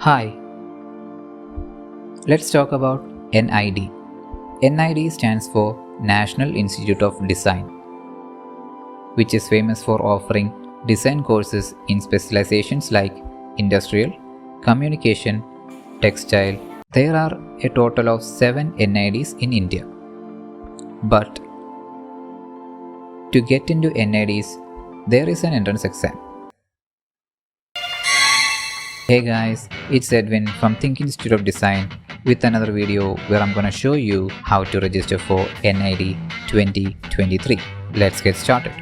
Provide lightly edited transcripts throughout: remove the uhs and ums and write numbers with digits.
Hi, let's talk about NID. NID stands for National Institute of Design, which is famous for offering design courses in specializations like industrial, communication, textile. There are a total of 7 NIDs in India. But to get into NIDs, there is an entrance exam. Hey guys, it's Edwin from THiNC Institute of Design with another video where I'm gonna show you how to register for NID 2023. Let's get started.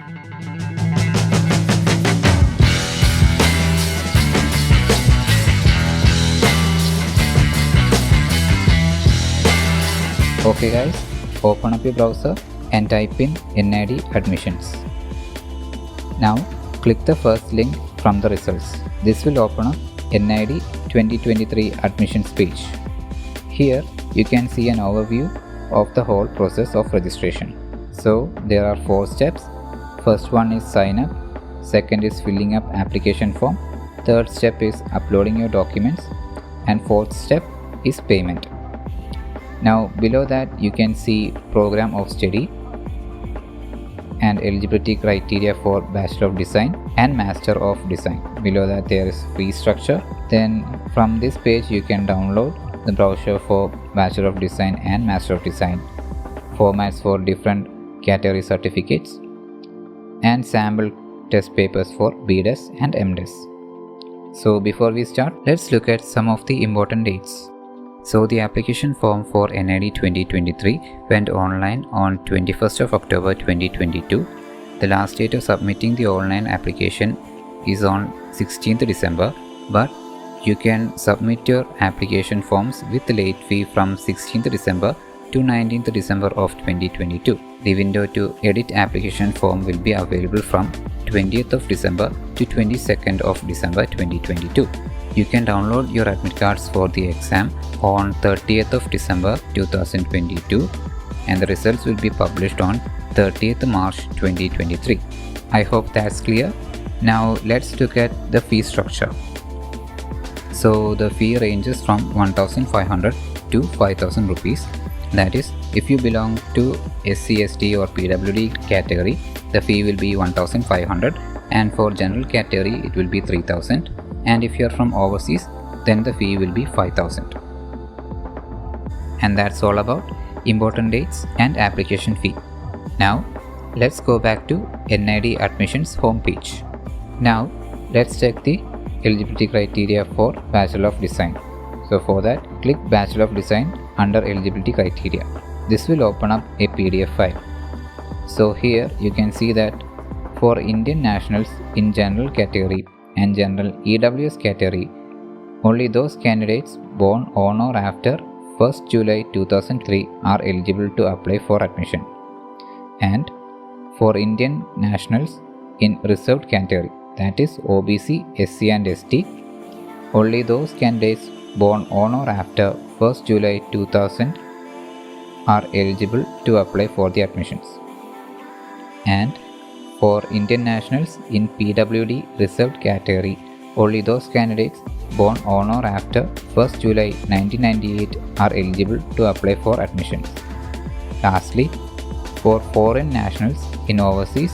Okay guys, open up your browser and type in NID admissions. Now click the first link from the results. This will open up NID 2023 admissions page. Here you can see an overview of the whole process of registration. So there are 4 steps. First one is sign up, second is filling up application form, third step is uploading your documents, and fourth step is payment. Now below that you can see program of study and eligibility criteria for Bachelor of Design and Master of Design. Below that there is fee structure. Then from this page you can download the brochure for Bachelor of Design and Master of Design, formats for different category certificates, and sample test papers for B.Des and M.Des. So before we start, let's look at some of the important dates. So the application form for NID 2023 went online on 21st of October 2022. The last date of submitting the online application is on 16th December, but you can submit your application forms with late fee from 16th December to 19th December of 2022. The window to edit application form will be available from 20th of December to 22nd of December 2022. You can download your admit cards for the exam on 30th of December 2022 and the results will be published on 30th March 2023. I hope that's clear. Now let's look at the fee structure. So the fee ranges from 1,500 to 5,000 rupees. That is, if you belong to SC/ST or PWD category, the fee will be 1,500, and for general category it will be 3,000. And if you are from overseas, then the fee will be 5,000. And that's all about important dates and application fee. Now let's go back to NID admissions homepage. Now let's check the eligibility criteria for Bachelor of Design. So for that, click Bachelor of Design under eligibility criteria. This will open up a PDF file. So here you can see that for Indian nationals in general category and general EWS category, only those candidates born on or after 1st July 2003 are eligible to apply for admission. And for Indian nationals in reserved category, that is OBC, SC and ST, only those candidates born on or after 1st July 2000 are eligible to apply for the admissions. And for Indian nationals in PWD reserved category, only those candidates born on or after 1st July 1998 are eligible to apply for admissions. Lastly, for foreign nationals in overseas,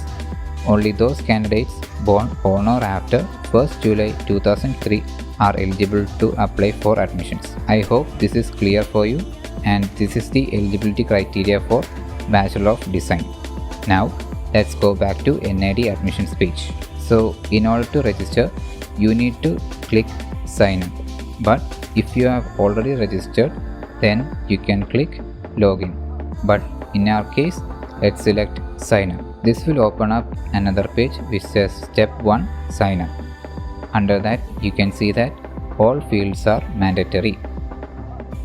only those candidates born on or after 1st July 2003 are eligible to apply for admissions. I hope this is clear for you, and this is the eligibility criteria for Bachelor of Design. Now let's go back to NID admissions page. So in order to register, you need to click sign up. But if you have already registered, then you can click login. But in our case, let's select sign up. This will open up another page which says step 1 sign up. Under that you can see that all fields are mandatory.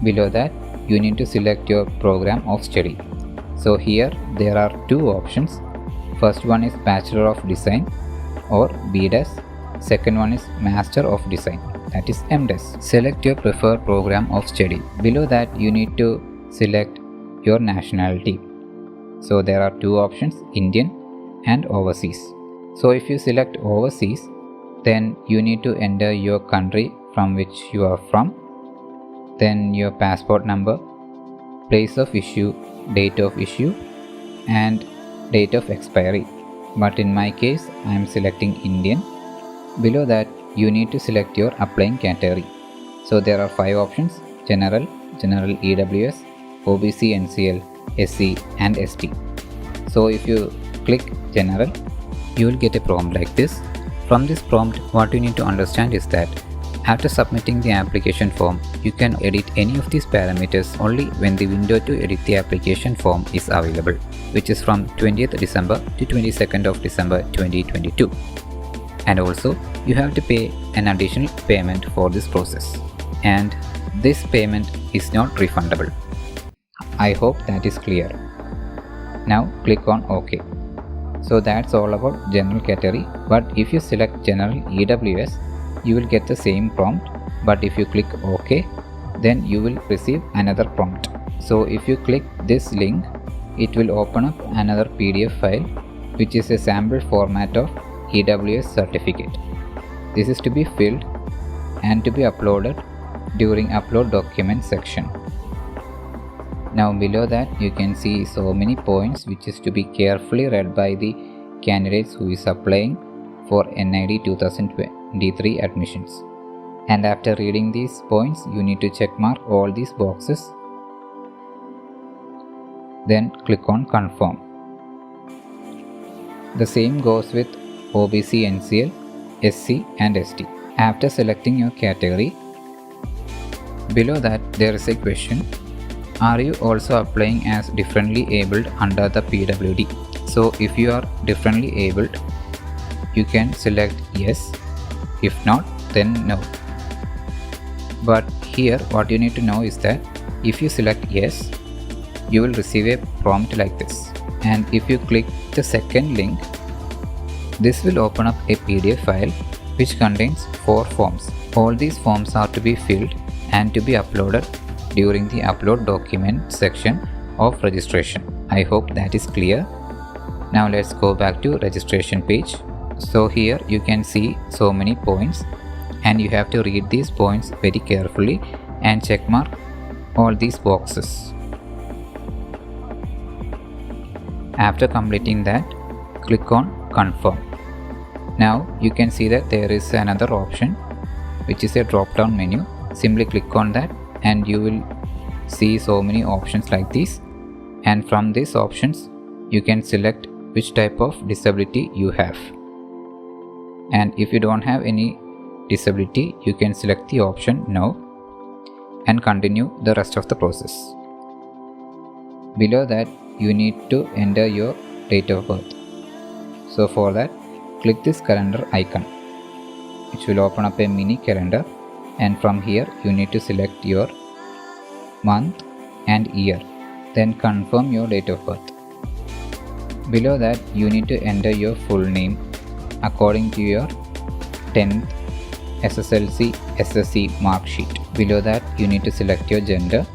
Below that you need to select your program of study. So here there are 2 options. First one is Bachelor of Design or B.Des. Second one is Master of Design, that is M.Des. Select your preferred program of study. Below that you need to select your nationality. So there are 2 options, Indian and overseas. So if you select overseas, then you need to enter your country from which you are from, then your passport number, place of issue, date of issue, and date of expiry. But in my case, I am selecting Indian. Below that, you need to select your applying category. So there are 5 options: General, General EWS, OBC NCL, SC and ST. So if you click General, you will get a prompt like this. From this prompt, what you need to understand is that after submitting the application form, you can edit any of these parameters only when the window to edit the application form is available, which is from 20th December to 22nd of December 2022. And also, you have to pay an additional payment for this process. And this payment is not refundable. I hope that is clear. Now click on OK. So that's all about general category, but if you select General EWS, you will get the same prompt, but if you click OK, then you will receive another prompt. So if you click this link, it will open up another PDF file, which is a sample format of EWS certificate. This is to be filled and to be uploaded during upload document section. Now below that, you can see so many points which is to be carefully read by the candidates who is applying for NID 2023 admissions. And after reading these points, you need to check mark all these boxes. Then click on Confirm. The same goes with OBC NCL, SC and ST. After selecting your category, below that there is a question: are you also applying as differently abled under the PWD? So if you are differently abled, you can select yes. If not, then no. But here what you need to know is that if you select yes, you will receive a prompt like this. And if you click the second link, this will open up a PDF file which contains 4 forms. All these forms are to be filled and to be uploaded during the upload document section of registration. I hope that is clear. Now let's go back to registration page. So here you can see so many points, and you have to read these points very carefully and check mark all these boxes. After completing that, click on Confirm. Now you can see that there is another option which is a drop down menu. Simply click on that and you will see so many options like this, and from these options you can select which type of disability you have. And if you don't have any disability, you can select the option No and continue the rest of the process. Below that, you need to enter your date of birth. So for that, click this calendar icon, which will open up a mini calendar, and from here you need to select your month and year, then confirm your date of birth. Below that, you need to enter your full name according to your 10th SSLC SSC mark sheet. Below that, you need to select your gender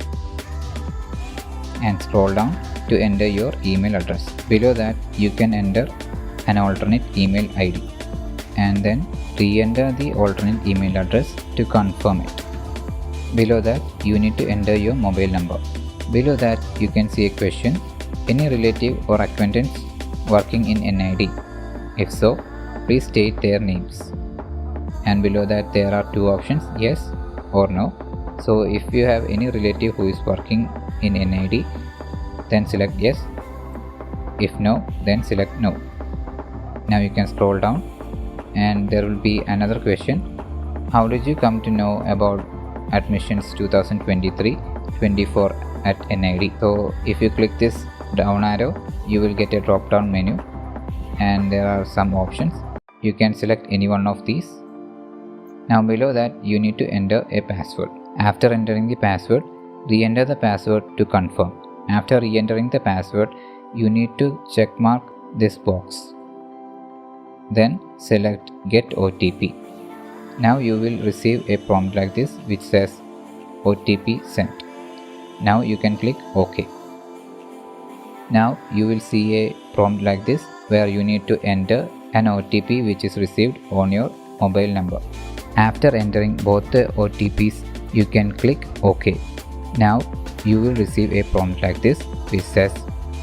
and scroll down to enter your email address. Below that, you can enter an alternate email ID and then re-enter the alternate email address to confirm it. Below that, you need to enter your mobile number. Below that, you can see a question: any relative or acquaintance working in NID? If so, please state their names. And below that, there are 2 options, yes or no. So if you have any relative who is working in NID, then select yes. If no, then select no. Now you can scroll down and there will be another question: how did you come to know about admissions 2023-24 at NID? So if you click this down arrow, you will get a drop down menu and there are some options. You can select any one of these. Now below that, you need to enter a password. After entering the password, re-enter the password to confirm. After re-entering the password, you need to check mark this box. Then select Get OTP. Now you will receive a prompt like this which says OTP sent. Now you can click OK. Now you will see a prompt like this where you need to enter an OTP which is received on your mobile number. After entering both the OTPs, you can click OK. Now you will receive a prompt like this which says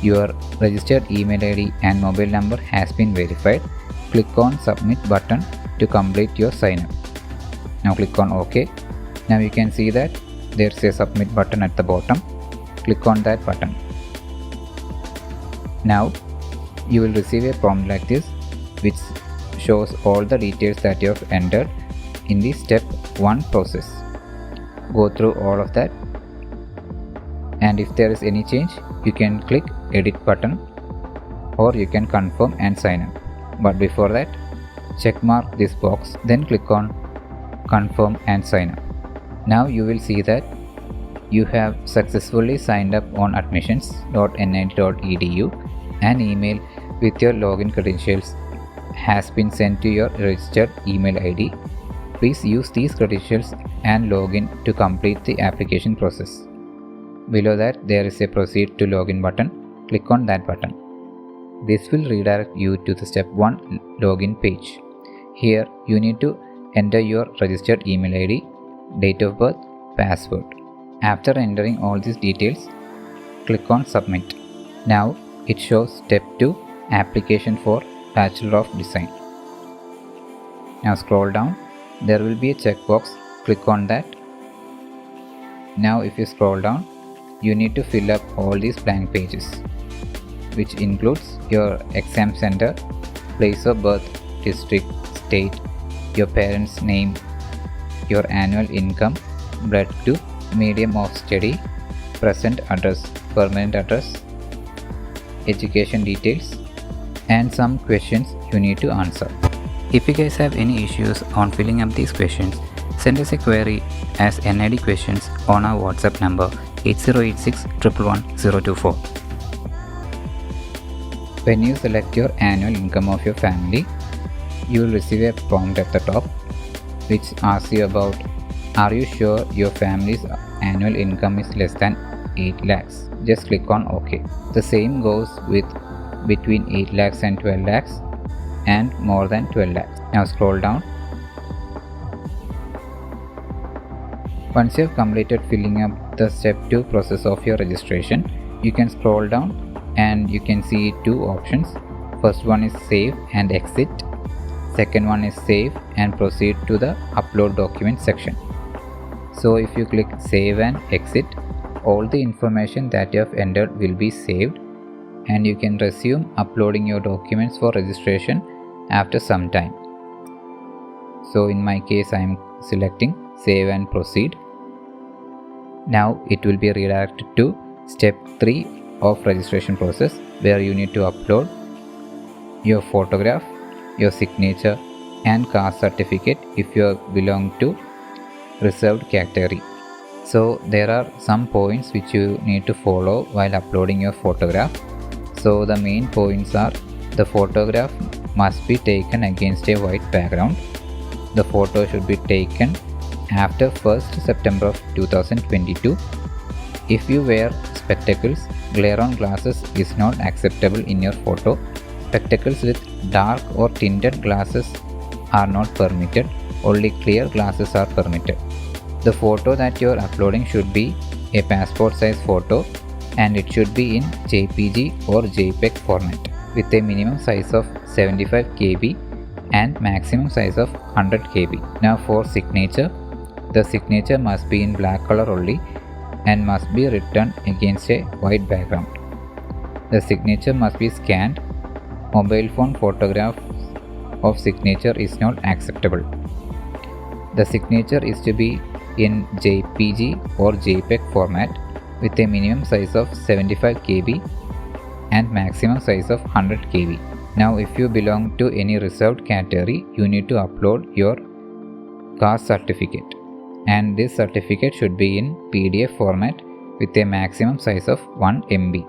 your registered email ID and mobile number has been verified. Click on Submit button to complete your sign up. Now click on OK. Now you can see that there is a Submit button at the bottom. Click on that button. Now you will receive a prompt like this which shows all the details that you have entered in the step 1 process. Go through all of that, and if there is any change you can click edit button or you can confirm and sign up. But before that, check mark this box, then click on confirm and sign up. Now you will see that you have successfully signed up on admissions.nid.edu. An email with your login credentials has been sent to your registered email ID. Please use these credentials and login to complete the application process. Below that there is a proceed to login button. Click on that button. This will redirect you to the step 1 login page. Here you need to enter your registered email ID, date of birth, password. After entering all these details, click on submit. Now it shows step 2 application for Bachelor of Design. Now scroll down. There will be a checkbox. Click on that. Now if you scroll down, you need to fill up all these blank pages, which includes your exam center, place of birth, district, state, your parents' name, your annual income, blood group, medium of study, present address, permanent address, education details, and some questions you need to answer. If you guys have any issues on filling up these questions, send us a query as NID questions on our WhatsApp number 8086 111 024. When you select your annual income of your family, you will receive a prompt at the top which asks you about, are you sure your family's annual income is less than 8 lakhs? Just click on OK. The same goes with between 8 lakhs and 12 lakhs and more than 12 lakhs. Now scroll down. Once you have completed filling up the step 2 process of your registration, you can scroll down and you can see 2 options. First one is save and exit. Second one is save and proceed to the upload document section. So if you click save and exit, all the information that you have entered will be saved and you can resume uploading your documents for registration after some time. So in my case I am selecting save and proceed. Now it will be redirected to step 3 of registration process, where you need to upload your photograph, your signature and caste certificate if you belong to reserved category. So there are some points which you need to follow while uploading your photograph. So the main points are: the photograph must be taken against a white background. The photo should be taken after 1st September of 2022. If you wear spectacles, glare-on glasses is not acceptable in your photo. Spectacles with dark or tinted glasses are not permitted. Only clear glasses are permitted. The photo that you are uploading should be a passport size photo and it should be in JPG or JPEG format with a minimum size of 75 KB and maximum size of 100 KB. Now for signature, the signature must be in black color only and must be written against a white background. The signature must be scanned. Mobile phone photograph of signature is not acceptable. The signature is to be in JPG or JPEG format with a minimum size of 75 KB and maximum size of 100 KB. Now if you belong to any reserved category, you need to upload your caste certificate, and this certificate should be in PDF format with a maximum size of 1 MB.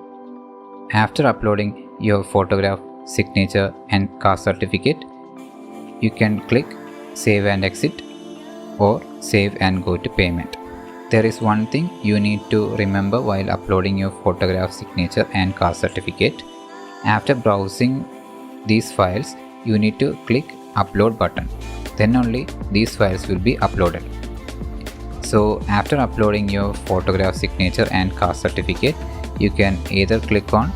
After uploading your photograph, signature and caste certificate, you can click save and exit or save and go to payment. There is one thing you need to remember while uploading your photograph, signature and caste certificate. After browsing these files, you need to click upload button. then only these files will be uploaded. So after uploading your photograph, signature and caste certificate, you can either click on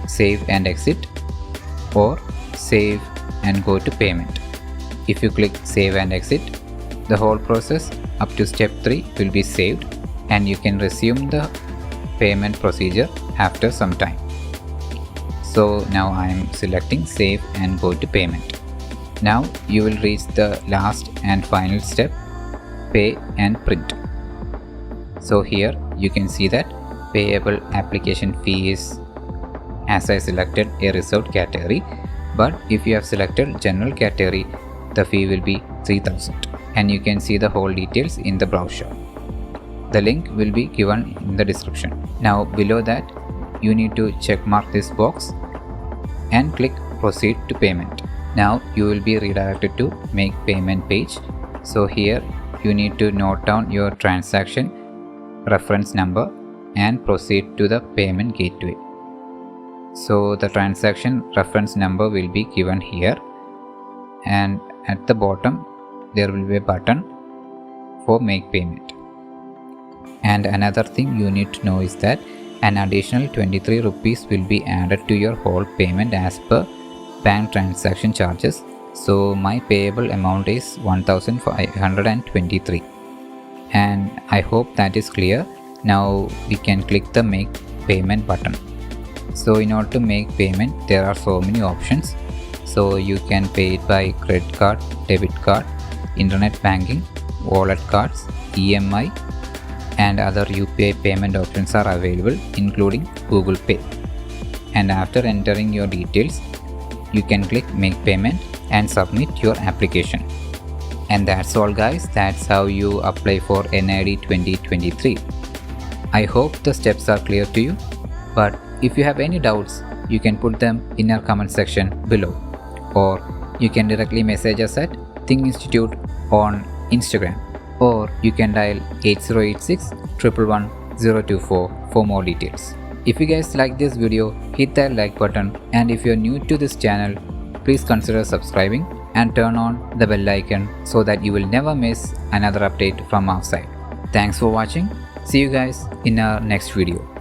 save and exit or save and go to payment. If you click save and exit, the whole process up to step 3 will be saved and you can resume the payment procedure after some time. So now I am selecting save and go to payment. Now you will reach the last and final step, pay and print. So here you can see that payable application fee is, as I selected a reserved category, but if you have selected general category, the fee will be 3000 and you can see the whole details in the brochure. The link will be given in the description. Now below that you need to check mark this box and click proceed to payment. Now you will be redirected to make payment page. So here you need to note down your transaction reference number and proceed to the payment gateway. So the transaction reference number will be given here and at the bottom there will be a button for make payment. And another thing you need to know is that an additional 23 rupees will be added to your whole payment as per bank transaction charges. So my payable amount is 1523 and I hope that is clear. Now we can click the make payment button. So in order to make payment, there are so many options. So you can pay it by credit card, debit card, internet banking, wallet cards, EMI and other UPI payment options are available including Google Pay. And after entering your details, you can click make payment and submit your application. And that's all guys, that's how you apply for NID 2023. I hope the steps are clear to you, but if you have any doubts, you can put them in our comment section below, or you can directly message us at THiNC Institute on Instagram, or you can dial 8086 111 024 for more details. If you guys like this video, hit that like button, and if you're new to this channel, please consider subscribing and turn on the bell icon so that you will never miss another update from our side. Thanks for watching. See you guys in our next video.